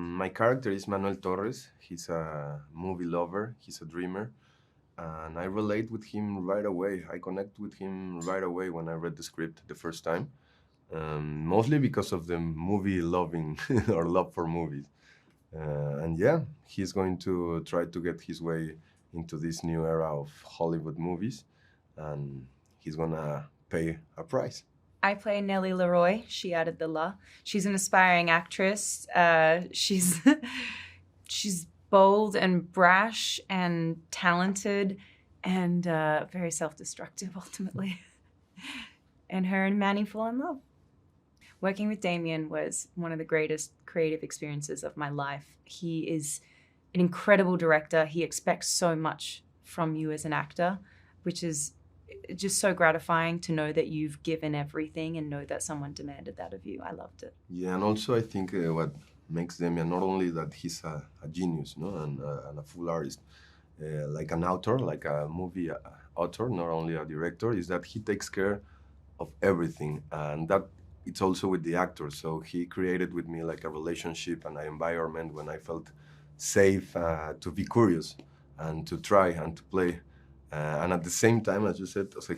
My character is Manuel Torres. He's a movie lover. He's a dreamer. And I relate with him right away. I connect with him right away when I read the script the first time, mostly because of the movie loving or love for movies. And yeah, he's going to try to get his way into this new era of Hollywood movies, and he's gonna pay a price. I play Nellie Leroy. She added the la. She's an aspiring actress. She's she's bold and brash and talented and very self-destructive ultimately. And her and Manny fall in love. Working with Damien was one of the greatest creative experiences of my life. He is an incredible director. He expects so much from you as an actor, which is just so gratifying to know that you've given everything and know that someone demanded that of you. I loved it. Yeah, and also I think what makes Damien not only that he's a genius, no, and a full artist, like an author, like a movie author, not only a director, is that he takes care of everything, and that it's also with the actors. So he created with me like a relationship and an environment when I felt safe to be curious and to try and to play. And at the same time, as you said, so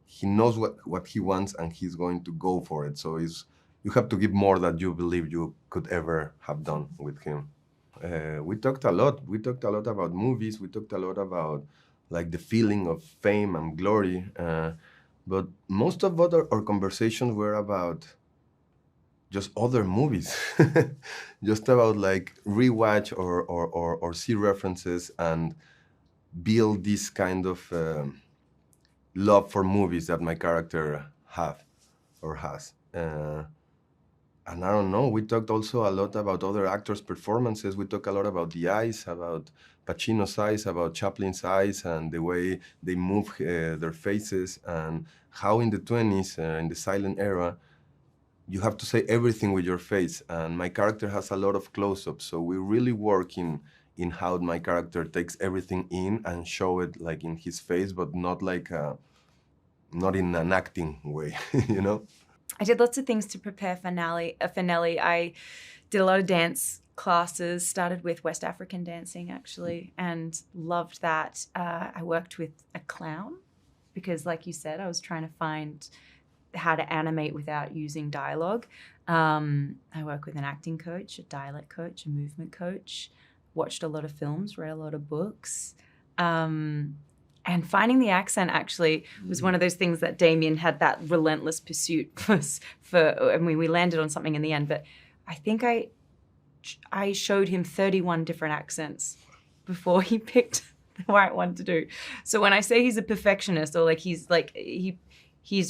he knows what he wants and he's going to go for it. So you have to give more than you believe you could ever have done with him. We talked a lot. We talked a lot about movies. We talked a lot about like the feeling of fame and glory. But most of what our conversations were about just other movies, just about like rewatch or see references and build this kind of love for movies that my character have or has. And I don't know, we talked also a lot about other actors' performances. We talked a lot about the eyes, about Pacino's eyes, about Chaplin's eyes, and the way they move their faces, and how in the 20s, in the silent era, you have to say everything with your face. And my character has a lot of close-ups, so we really work in how my character takes everything in and show it like in his face, but not like not in an acting way, you know? I did lots of things to prepare for Nellie. I did a lot of dance classes, started with West African dancing actually, and loved that. I worked with a clown because, like you said, I was trying to find how to animate without using dialogue. I work with an acting coach, a dialect coach, a movement coach, watched a lot of films, read a lot of books. And finding the accent actually was one of those things that Damien had that relentless pursuit for. I mean, we landed on something in the end, but I think I showed him 31 different accents before he picked the right one to do. So when I say he's a perfectionist, or like he's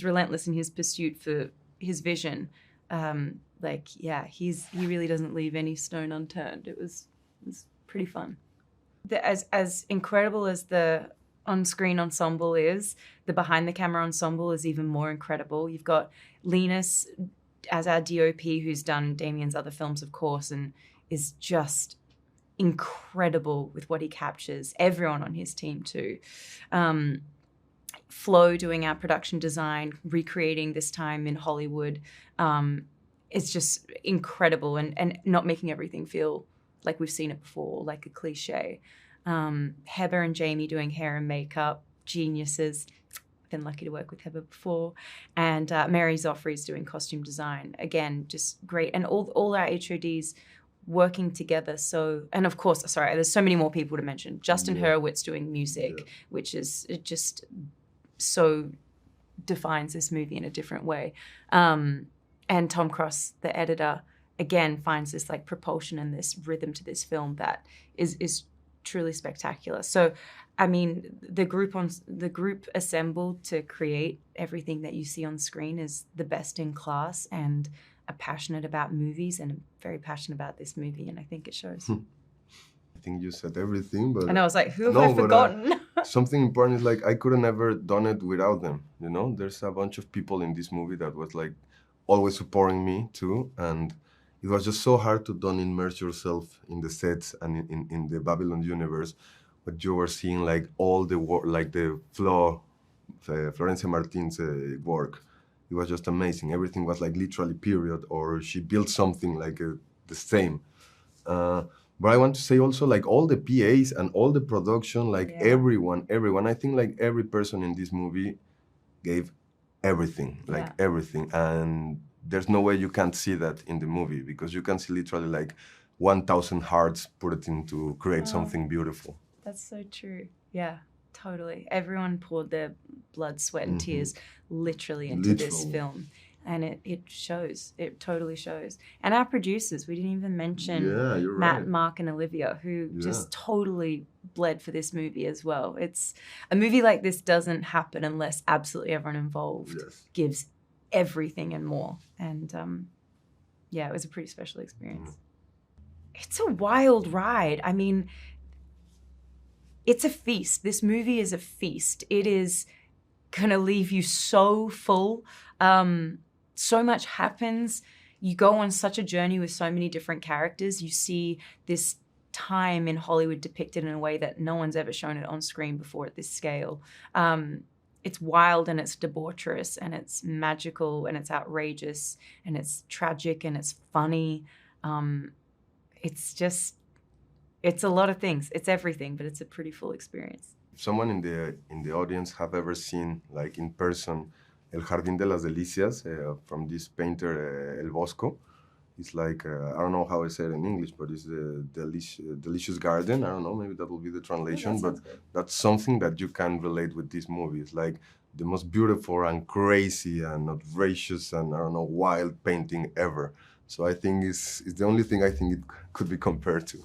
relentless in his pursuit for his vision, he really doesn't leave any stone unturned. It was pretty fun. As incredible as the on-screen ensemble is, the behind-the-camera ensemble is even more incredible. You've got Linus as our DOP, who's done Damien's other films, of course, and is just incredible with what he captures. Everyone on his team, too. Flo doing our production design, recreating this time in Hollywood. It's just incredible and not making everything feel like we've seen it before, like a cliche. Heather and Jamie doing hair and makeup, geniuses. Been lucky to work with Heather before. And Mary Zoffrey's doing costume design. Again, just great. And all our HODs working together. So, and of course, sorry, there's so many more people to mention. Justin Hurwitz doing music, which is just so defines this movie in a different way. And Tom Cross, the editor, again, finds this like propulsion and this rhythm to this film that is truly spectacular. So, I mean, the group assembled to create everything that you see on screen is the best in class, and are passionate about movies and very passionate about this movie, and I think it shows. I think you said everything, but and I was like, who have I forgotten? Something important is like I could have never done it without them. You know, there's a bunch of people in this movie that was like always supporting me too, and it was just so hard to don't immerse yourself in the sets and in the Babylon universe, but you were seeing like all the work, like the Florencia Martin's work. It was just amazing. Everything was like literally period, or she built something like the same. But I want to say also, like, all the PAs and all the production, like Yeah. everyone. I think like every person in this movie gave everything, like Yeah. everything. And there's no way you can't see that in the movie, because you can see literally like 1,000 hearts put it into create something beautiful. That's so true. Yeah, totally. Everyone poured their blood, sweat, and tears literally into this film. And it shows. It totally shows. And our producers, we didn't even mention You're Matt, right. Mark, and Olivia, who just totally bled for this movie as well. It's a movie like this doesn't happen unless absolutely everyone involved gives everything and more. And yeah, it was a pretty special experience. It's a wild ride. I mean, it's a feast. This movie is a feast. It is going to leave you so full. So much happens. You go on such a journey with so many different characters. You see this time in Hollywood depicted in a way that no one's ever shown it on screen before at this scale. It's wild and it's debaucherous and it's magical and it's outrageous and it's tragic and it's funny. It's a lot of things. It's everything, but it's a pretty full experience. If someone in the audience have ever seen, like in person, El Jardín de las Delicias from this painter El Bosco, it's like, I don't know how I say it in English, but it's the delicious garden. I don't know, maybe that will be the translation, but that's something that you can relate with this movie. It's like the most beautiful and crazy and outrageous and, I don't know, wild painting ever. So I think it's the only thing I think it could be compared to.